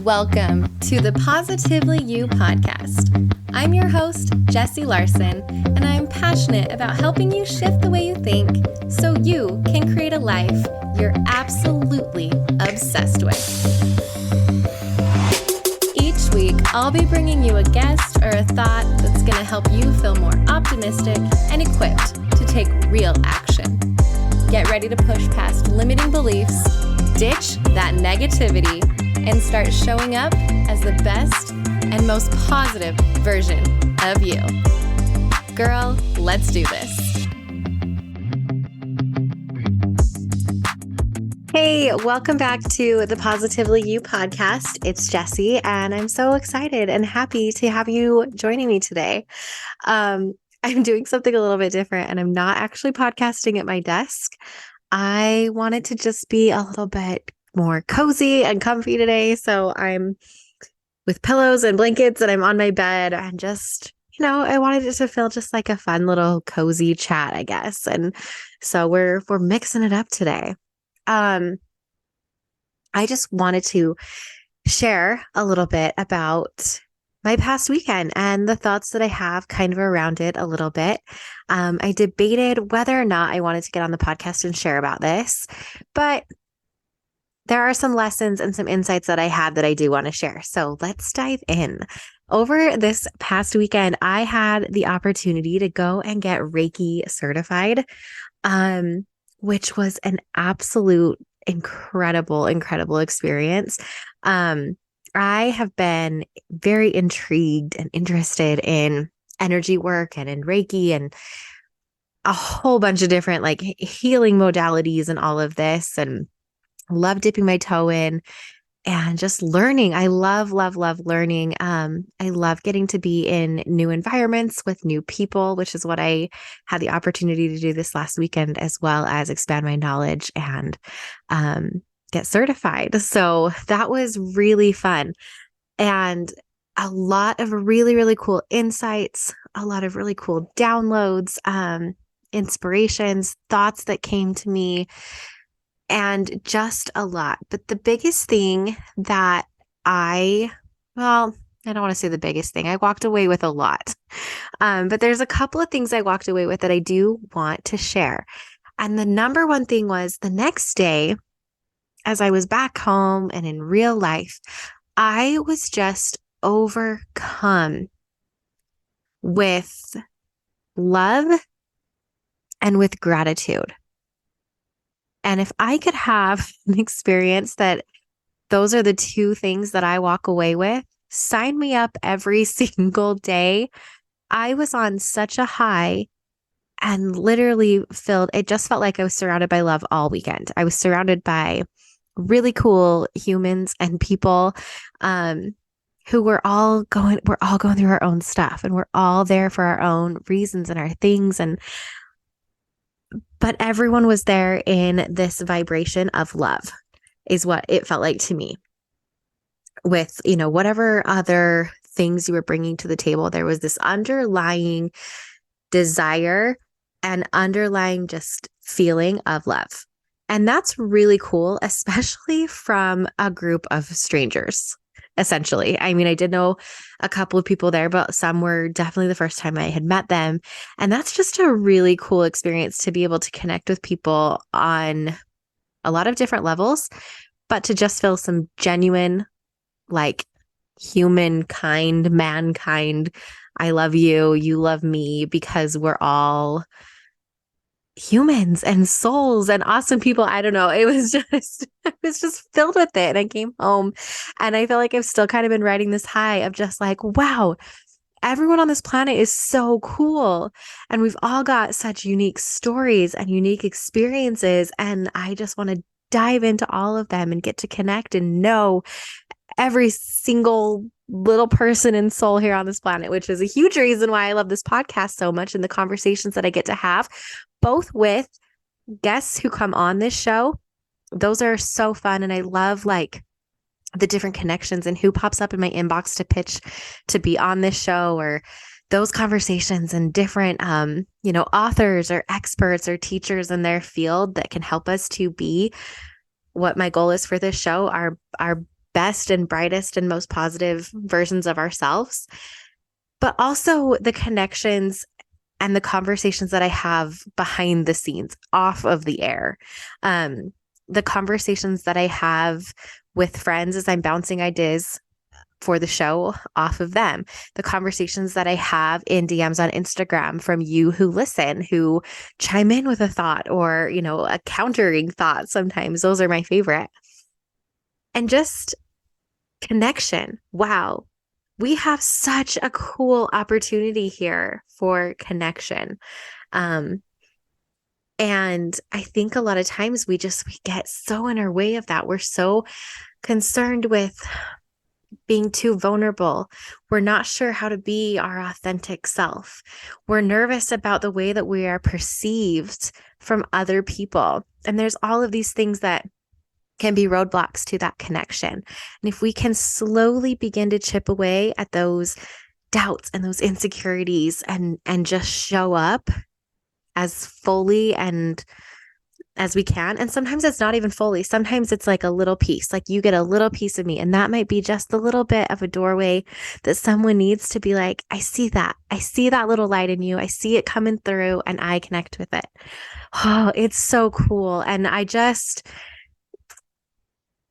Welcome to the Positively You podcast. I'm your host, Jessie Larson, and I'm passionate about helping you shift the way you think so you can create a life you're absolutely obsessed with. Each week, I'll be bringing you a guest or a thought that's going to help you feel more optimistic and equipped to take real action. Get ready to push past limiting beliefs, ditch that negativity, and start showing up as the best and most positive version of you. Girl, let's do this. Hey, welcome back to the Positively You podcast. It's Jessie, and I'm so excited and happy to have you joining me today. I'm doing something a little bit different, and I'm not actually podcasting at my desk. I wanted to just be a little bit more cozy and comfy today. So I'm with pillows and blankets and I'm on my bed and just, I wanted it to feel just like a fun little cozy chat, I guess. And so we're mixing it up today. I just wanted to share a little bit about my past weekend and the thoughts that I have kind of around it a little bit. I debated whether or not I wanted to get on the podcast and share about this, but there are some lessons and some insights that I had that I do want to share. So let's dive in. Over this past weekend, I had the opportunity to go and get Reiki certified, which was an absolute incredible experience. I have been very intrigued and interested in energy work and in Reiki and a whole bunch of different like healing modalities and all of this, and love dipping my toe in and just learning. I love learning. I love getting to be in new environments with new people, which is what I had the opportunity to do this last weekend, as well as expand my knowledge and get certified. So that was really fun. And a lot of really cool insights, a lot of really cool downloads, inspirations, thoughts that came to me, and just a lot. But the biggest thing that I don't want to say the biggest thing. I walked away with a lot. But there's a couple of things I walked away with that I do want to share. And the number one thing was the next day, as I was back home and in real life, I was just overcome with love and with gratitude. And if I could have an experience that those are the two things that I walk away with, sign me up every single day. I was on such a high and literally it just felt like I was surrounded by love all weekend. I was surrounded by really cool humans and people who we're all going through our own stuff, and we're all there for our own reasons and our things. But everyone was there in this vibration of love, is what it felt like to me. With, whatever other things you were bringing to the table, there was this underlying desire and underlying just feeling of love. And that's really cool, especially from a group of strangers, essentially. I mean, I did know a couple of people there, but some were definitely the first time I had met them. And that's just a really cool experience to be able to connect with people on a lot of different levels, but to just feel some genuine, like humankind, mankind, I love you, you love me, because we're all humans and souls and awesome people. I don't know. I was just filled with it. And I came home and I feel like I've still kind of been riding this high of just like, wow, everyone on this planet is so cool. And we've all got such unique stories and unique experiences. And I just want to dive into all of them and get to connect and know every single little person and soul here on this planet, which is a huge reason why I love this podcast so much and the conversations that I get to have, both with guests who come on this show. Those are so fun. And I love like the different connections and who pops up in my inbox to pitch to be on this show, or those conversations and different, authors or experts or teachers in their field that can help us to be what my goal is for this show, our best and brightest and most positive versions of ourselves, but also the connections and the conversations that I have behind the scenes, off of the air. The conversations that I have with friends as I'm bouncing ideas for the show off of them, the conversations that I have in DMs on Instagram from you who listen, who chime in with a thought or, a countering thought. Sometimes those are my favorite. And just connection. Wow. We have such a cool opportunity here for connection. Um, and I think a lot of times we get so in our way of that. We're so concerned with being too vulnerable. We're not sure how to be our authentic self. We're nervous about the way that we are perceived from other people. And there's all of these things that can be roadblocks to that connection. And if we can slowly begin to chip away at those doubts and those insecurities and just show up as fully and as we can. And sometimes it's not even fully. Sometimes it's like a little piece, like you get a little piece of me. And that might be just a little bit of a doorway that someone needs to be like, I see that. I see that little light in you. I see it coming through and I connect with it. Oh, it's so cool. And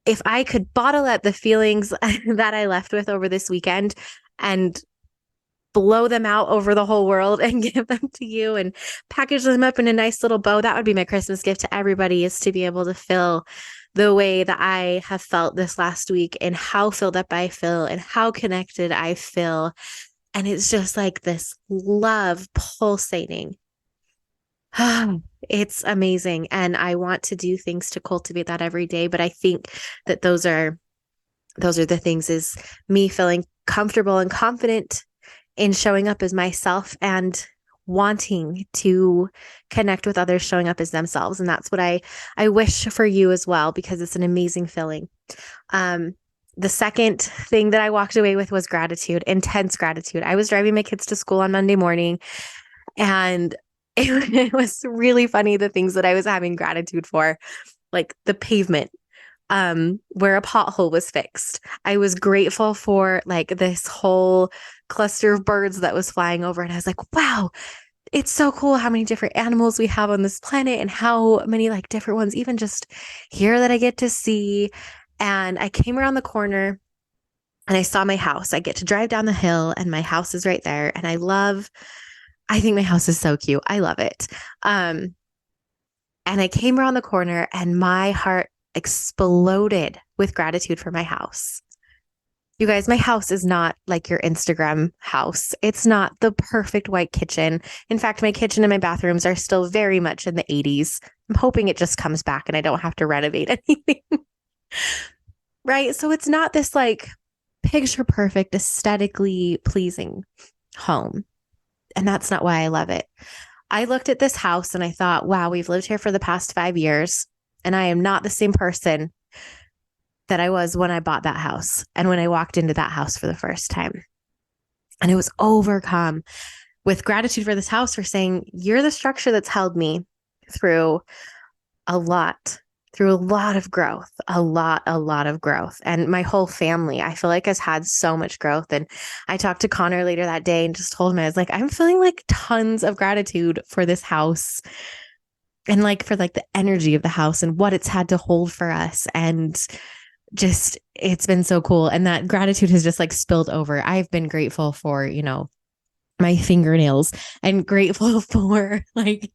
if I could bottle up the feelings that I left with over this weekend and blow them out over the whole world and give them to you and package them up in a nice little bow, that would be my Christmas gift to everybody, is to be able to feel the way that I have felt this last week and how filled up I feel and how connected I feel. And it's just like this love pulsating. It's amazing. And I want to do things to cultivate that every day. But I think that those are the things, is me feeling comfortable and confident in showing up as myself and wanting to connect with others showing up as themselves. And that's what I wish for you as well, because it's an amazing feeling. The second thing that I walked away with was gratitude, intense gratitude. I was driving my kids to school on Monday morning, and it was really funny, the things that I was having gratitude for, like the pavement, where a pothole was fixed. I was grateful for like this whole cluster of birds that was flying over. And I was like, wow, it's so cool how many different animals we have on this planet and how many like different ones, even just here, that I get to see. And I came around the corner and I saw my house. I get to drive down the hill and my house is right there. And I think my house is so cute. I love it. And I came around the corner and my heart exploded with gratitude for my house. You guys, my house is not like your Instagram house. It's not the perfect white kitchen. In fact, my kitchen and my bathrooms are still very much in the 80s. I'm hoping it just comes back and I don't have to renovate anything. Right? So it's not this like picture perfect, aesthetically pleasing home. And that's not why I love it. I looked at this house and I thought, wow, we've lived here for the past 5 years and I am not the same person that I was when I bought that house and when I walked into that house for the first time. And it was overcome with gratitude for this house, for saying, you're the structure that's held me through a lot of growth, a lot of growth. And my whole family, I feel like, has had so much growth. And I talked to Connor later that day and just told him, I was like, I'm feeling like tons of gratitude for this house and like for like the energy of the house and what it's had to hold for us. And just, it's been so cool. And that gratitude has just like spilled over. I've been grateful for, my fingernails, and grateful for like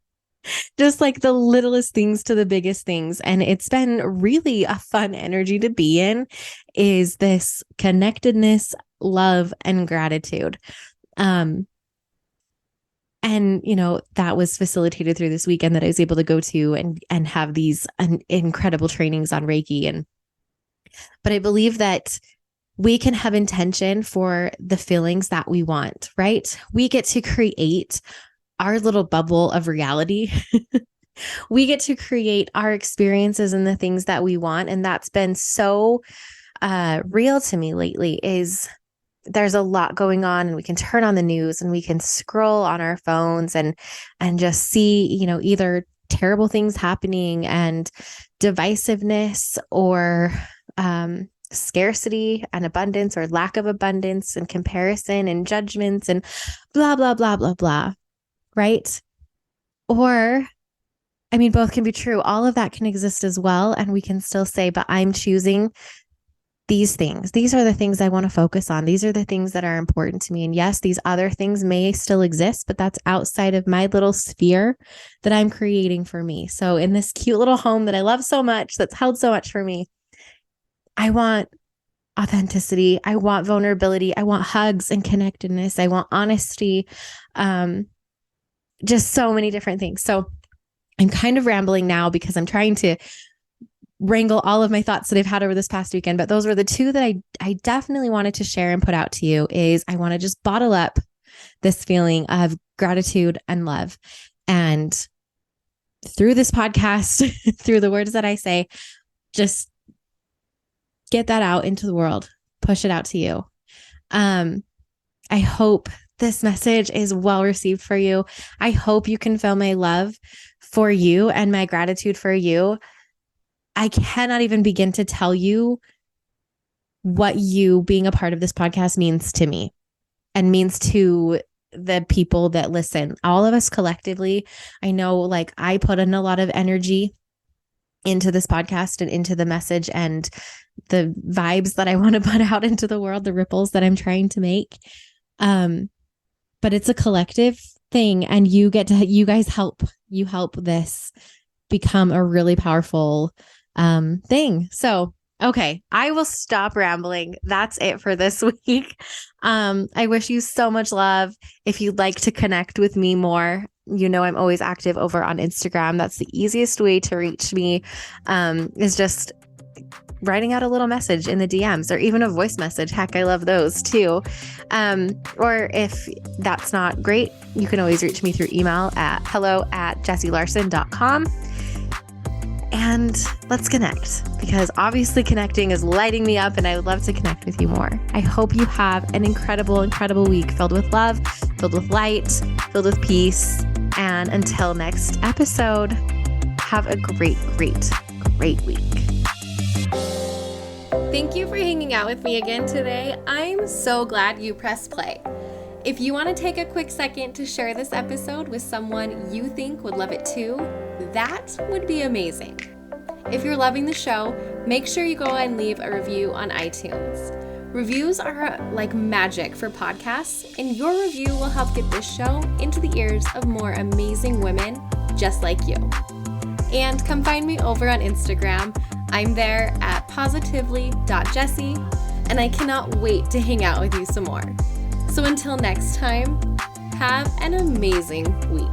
just like the littlest things to the biggest things. And it's been really a fun energy to be in, is this connectedness, love, and gratitude. And, that was facilitated through this weekend that I was able to go to and have these incredible trainings on Reiki. But I believe that we can have intention for the feelings that we want, right? We get to create our little bubble of reality. We get to create our experiences and the things that we want. And that's been so real to me lately, is there's a lot going on, and we can turn on the news and we can scroll on our phones and just see, either terrible things happening and divisiveness, or scarcity and abundance or lack of abundance and comparison and judgments and blah, blah, blah, blah, blah, right? Or, I mean, both can be true. All of that can exist as well. And we can still say, but I'm choosing these things. These are the things I want to focus on. These are the things that are important to me. And yes, these other things may still exist, but that's outside of my little sphere that I'm creating for me. So in this cute little home that I love so much, that's held so much for me, I want authenticity. I want vulnerability. I want hugs and connectedness. I want honesty. Just so many different things. So I'm kind of rambling now because I'm trying to wrangle all of my thoughts that I've had over this past weekend. But those were the two that I definitely wanted to share and put out to you. Is I want to just bottle up this feeling of gratitude and love. And through this podcast, through the words that I say, just get that out into the world, push it out to you. I hope this message is well received for you. I hope you can feel my love for you and my gratitude for you. I cannot even begin to tell you what you being a part of this podcast means to me and means to the people that listen. All of us collectively, I know like I put in a lot of energy into this podcast and into the message and the vibes that I want to put out into the world, the ripples that I'm trying to make. But it's a collective thing, and you guys help this become a really powerful thing. So, okay, I will stop rambling. That's it for this week. I wish you so much love. If you'd like to connect with me more, I'm always active over on Instagram. That's the easiest way to reach me, is just writing out a little message in the DMs or even a voice message. Heck, I love those too. Or if that's not great, you can always reach me through email at hello@jessielarson.com. And let's connect, because obviously connecting is lighting me up and I would love to connect with you more. I hope you have an incredible, incredible week filled with love, filled with light, filled with peace. And until next episode, have a great, great, great week. Thank you for hanging out with me again today. I'm so glad you pressed play. If you want to take a quick second to share this episode with someone you think would love it too, that would be amazing. If you're loving the show, make sure you go and leave a review on iTunes. Reviews are like magic for podcasts, and your review will help get this show into the ears of more amazing women just like you. And come find me over on Instagram. I'm there at positively.jessie, and I cannot wait to hang out with you some more. So until next time, have an amazing week.